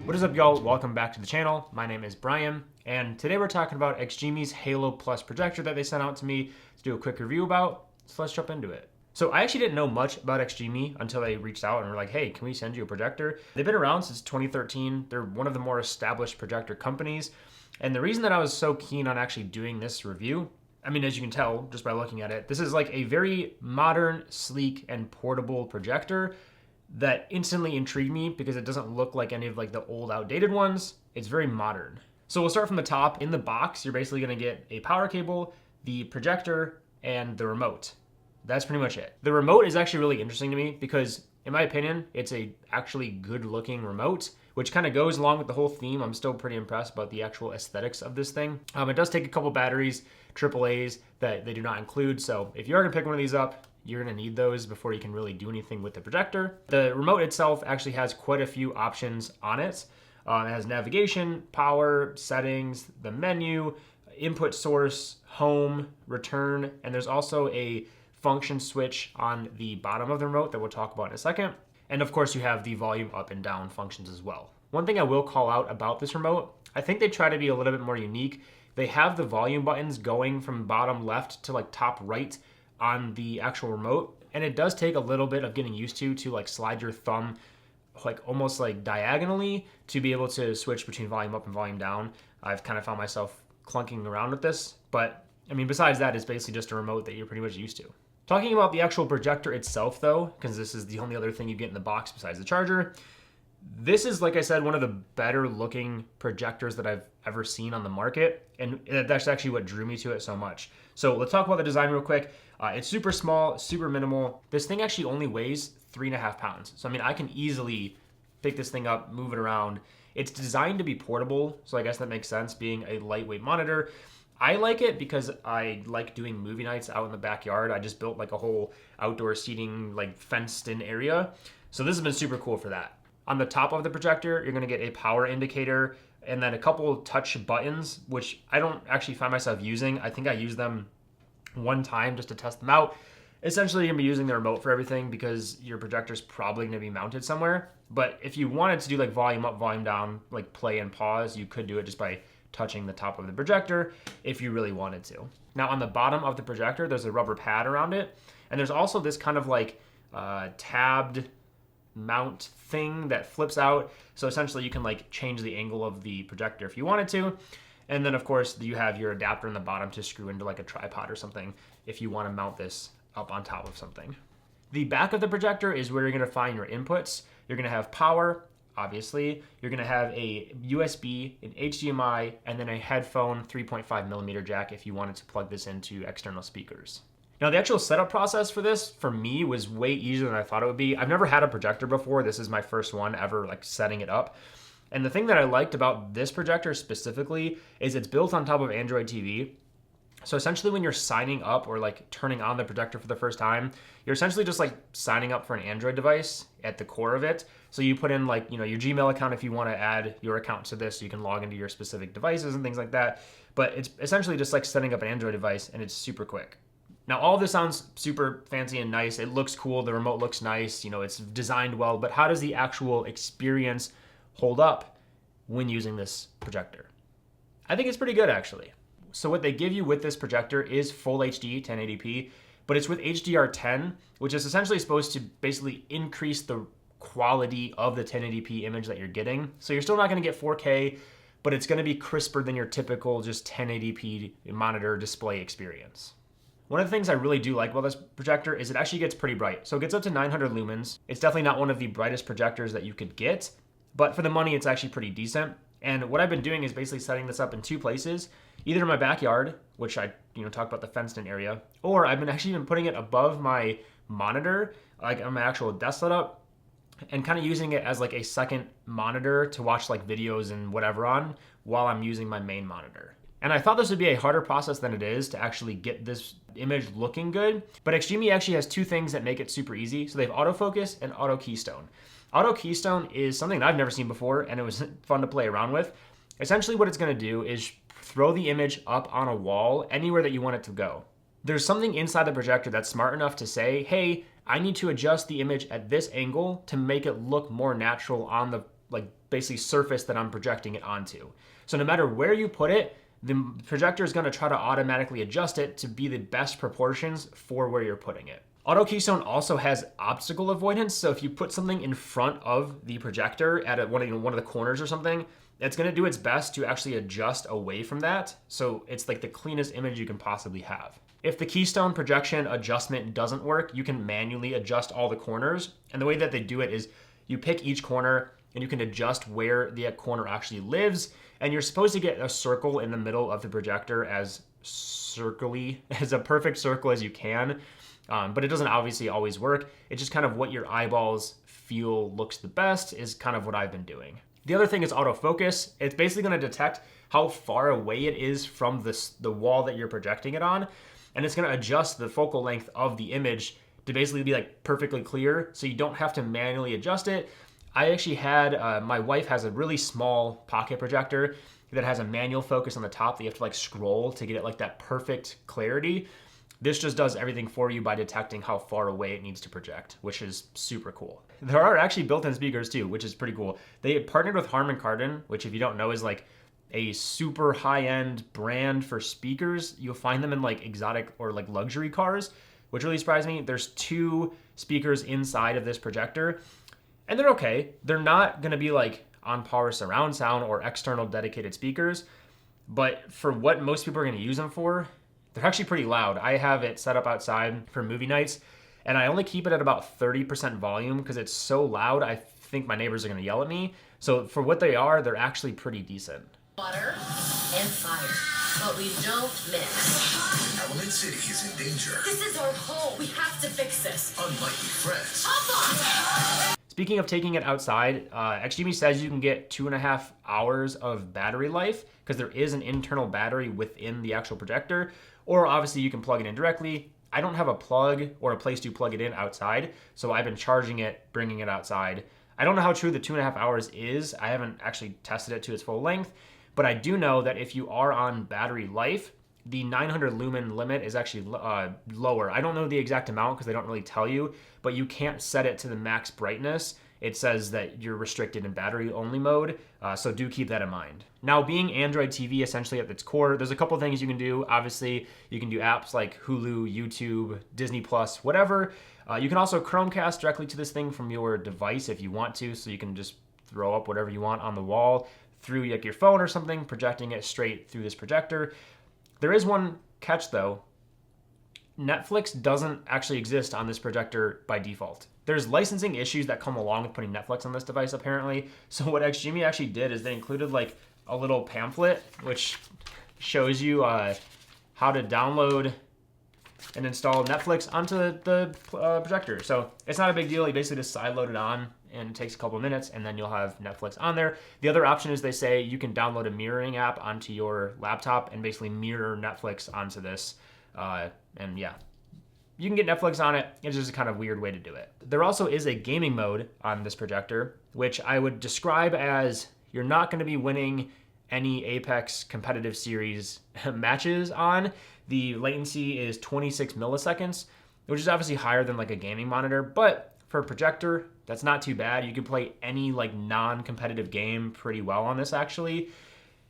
What is up, y'all? Welcome back to the channel. My name is Brian, and today we're talking about XGIMI's Halo Plus projector that they sent out to me to do a quick review about, so let's jump into it. So I actually didn't know much about XGIMI until they reached out and were like, hey, can we send you a projector? They've been around since 2013. They're one of the more established projector companies, and the reason that I was so keen on actually doing this review, I mean, as you can tell just by looking at it, this is like a very modern, sleek, and portable projector that instantly intrigued me because it doesn't look like any of like the old outdated ones. It's very modern. So we'll start from the top. In the box, you're basically gonna get a power cable, the projector, and the remote. That's pretty much it. The remote is actually really interesting to me because in my opinion, it's a actually good looking remote, which kind of goes along with the whole theme. I'm still pretty impressed about the actual aesthetics of this thing. It does take a couple batteries, AAAs that they do not include. So if you are gonna pick one of these up, you're gonna need those before you can really do anything with the projector. The remote itself actually has quite a few options on it. It has navigation, power, settings, the menu, input source, home, return, and there's also a function switch on the bottom of the remote that we'll talk about in a second. And of course you have the volume up and down functions as well. One thing I will call out about this remote, I think they try to be a little bit more unique. They have the volume buttons going from bottom left to like top right on the actual remote, and it does take a little bit of getting used to like slide your thumb like almost like diagonally to be able to switch between volume up and volume down. I've kind of found myself clunking around with this, but I mean, besides that, it's basically just a remote that you're pretty much used to. Talking about the actual projector itself though, because this is the only other thing you get in the box besides the charger, this is, like I said, one of the better looking projectors that I've ever seen on the market, and that's actually what drew me to it so much. So let's talk about the design real quick. It's super small, super minimal. This thing actually only weighs 3.5 pounds. So I mean, I can easily pick this thing up, move it around. It's designed to be portable, so I guess that makes sense being a lightweight monitor. I like it because I like doing movie nights out in the backyard. I just built like a whole outdoor seating, like fenced in area. So this has been super cool for that. On the top of the projector, you're gonna get a power indicator and then a couple touch buttons, which I don't actually find myself using. I think I used them one time just to test them out. Essentially, you're gonna be using the remote for everything because your projector's probably gonna be mounted somewhere. But if you wanted to do like volume up, volume down, like play and pause, you could do it just by touching the top of the projector if you really wanted to. Now on the bottom of the projector, there's a rubber pad around it. And there's also this kind of like tabbed mount thing that flips out. So essentially you can like change the angle of the projector if you wanted to. And then of course you have your adapter in the bottom to screw into like a tripod or something if you want to mount this up on top of something. The back of the projector is where you're going to find your inputs. You're going to have power, obviously. You're going to have a USB, an HDMI, and then a headphone 3.5 millimeter jack if you wanted to plug this into external speakers. Now the actual setup process for this, for me, was way easier than I thought it would be. I've never had a projector before. This is my first one ever like setting it up. And the thing that I liked about this projector specifically is it's built on top of Android TV. So essentially when you're signing up or like turning on the projector for the first time, you're essentially just like signing up for an Android device at the core of it. So you put in like, you know, your Gmail account if you want to add your account to this, so you can log into your specific devices and things like that. But it's essentially just like setting up an Android device, and it's super quick. Now, all of this sounds super fancy and nice. It looks cool. The remote looks nice. You know, it's designed well, but how does the actual experience hold up when using this projector? I think it's pretty good, actually. So what they give you with this projector is full HD 1080p, but it's with HDR10, which is essentially supposed to basically increase the quality of the 1080p image that you're getting. So you're still not going to get 4K, but it's going to be crisper than your typical just 1080p monitor display experience. One of the things I really do like about this projector is it actually gets pretty bright. So it gets up to 900 lumens. It's definitely not one of the brightest projectors that you could get, but for the money, it's actually pretty decent. And what I've been doing is basically setting this up in two places, either in my backyard, which I talked about the fenced in area, or I've been actually putting it above my monitor, like on my actual desk setup, and kind of using it as like a second monitor to watch like videos and whatever on while I'm using my main monitor. And I thought this would be a harder process than it is to actually get this image looking good. But XGIMI actually has two things that make it super easy. So they have autofocus and auto keystone. Auto keystone is something that I've never seen before, and it was fun to play around with. Essentially what it's gonna do is throw the image up on a wall anywhere that you want it to go. There's something inside the projector that's smart enough to say, hey, I need to adjust the image at this angle to make it look more natural on the like basically surface that I'm projecting it onto. So no matter where you put it, the projector is going to try to automatically adjust it to be the best proportions for where you're putting it. Auto Keystone also has obstacle avoidance. So if you put something in front of the projector at one of the corners or something, it's going to do its best to actually adjust away from that. So it's like the cleanest image you can possibly have. If the Keystone projection adjustment doesn't work, you can manually adjust all the corners. And the way that they do it is you pick each corner and you can adjust where the corner actually lives. And you're supposed to get a circle in the middle of the projector as circly, as a perfect circle as you can. But it doesn't obviously always work. It's just kind of what your eyeballs feel looks the best is kind of what I've been doing. The other thing is autofocus. It's basically going to detect how far away it is from the wall that you're projecting it on. And it's going to adjust the focal length of the image to basically be like perfectly clear. So you don't have to manually adjust it. I actually had, my wife has a really small pocket projector that has a manual focus on the top that you have to like scroll to get it like that perfect clarity. This just does everything for you by detecting how far away it needs to project, which is super cool. There are actually built-in speakers too, which is pretty cool. They partnered with Harman Kardon, which if you don't know is like a super high-end brand for speakers. You'll find them in like exotic or like luxury cars, which really surprised me. There's 2 speakers inside of this projector, and they're okay. They're not gonna be like on par with surround sound or external dedicated speakers, but for what most people are gonna use them for, they're actually pretty loud. I have it set up outside for movie nights, and I only keep it at about 30% volume because it's so loud, I think my neighbors are gonna yell at me. So for what they are, they're actually pretty decent. Water and fire, but we don't mix. Element City is in danger. This is our home. We have to fix this. Unlikely friends. Hop on! Speaking of taking it outside, XGIMI says you can get 2.5 hours of battery life because there is an internal battery within the actual projector, or obviously you can plug it in directly. I don't have a plug or a place to plug it in outside, so I've been charging it, bringing it outside. I don't know how true the 2.5 hours is. I haven't actually tested it to its full length, but I do know that if you are on battery life, the 900 lumen limit is actually lower. I don't know the exact amount because they don't really tell you, but you can't set it to the max brightness. It says that you're restricted in battery only mode, so do keep that in mind. Now, being Android TV essentially at its core, there's a couple things you can do. Obviously, you can do apps like Hulu, YouTube, Disney Plus, whatever. You can also Chromecast directly to this thing from your device if you want to, so you can just throw up whatever you want on the wall through like your phone or something, projecting it straight through this projector. There is one catch though. Netflix doesn't actually exist on this projector by default. There's licensing issues that come along with putting Netflix on this device apparently. So what XGIMI actually did is they included like a little pamphlet which shows you how to download and install Netflix onto the projector. So it's not a big deal. You basically just sideload it on and it takes a couple of minutes and then you'll have Netflix on there. The other option is they say you can download a mirroring app onto your laptop and basically mirror Netflix onto this. And yeah, you can get Netflix on it. It's just a kind of weird way to do it. There also is a gaming mode on this projector, which I would describe as you're not going to be winning any Apex competitive series matches on. The latency is 26 milliseconds, which is obviously higher than like a gaming monitor, but for a projector, that's not too bad. You can play any like non-competitive game pretty well on this actually.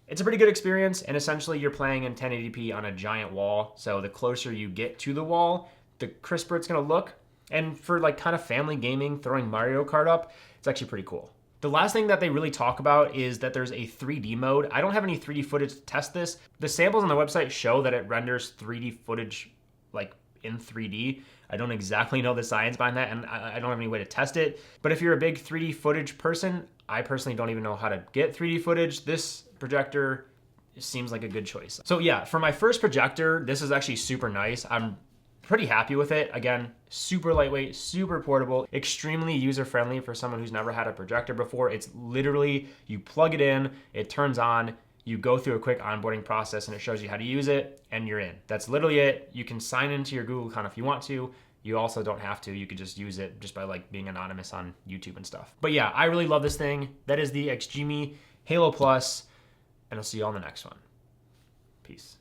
It's a pretty good experience, and essentially you're playing in 1080p on a giant wall, so the closer you get to the wall, the crisper it's gonna look. And for like kind of family gaming, throwing Mario Kart up, it's actually pretty cool. The last thing that they really talk about is that there's a 3D mode. I don't have any 3D footage to test this. The samples on the website show that it renders 3D footage like in 3D. I don't exactly know the science behind that, and I don't have any way to test it. But if you're a big 3D footage person, I personally don't even know how to get 3D footage. This projector seems like a good choice. So yeah, for my first projector, this is actually super nice. I'm pretty happy with it. Again, super lightweight, super portable, extremely user-friendly for someone who's never had a projector before. It's literally, you plug it in, it turns on, you go through a quick onboarding process and it shows you how to use it and you're in. That's literally it. You can sign into your Google account if you want to. You also don't have to. You could just use it just by like being anonymous on YouTube and stuff. But yeah, I really love this thing. That is the XGIMI Halo Plus, and I'll see you on the next one. Peace.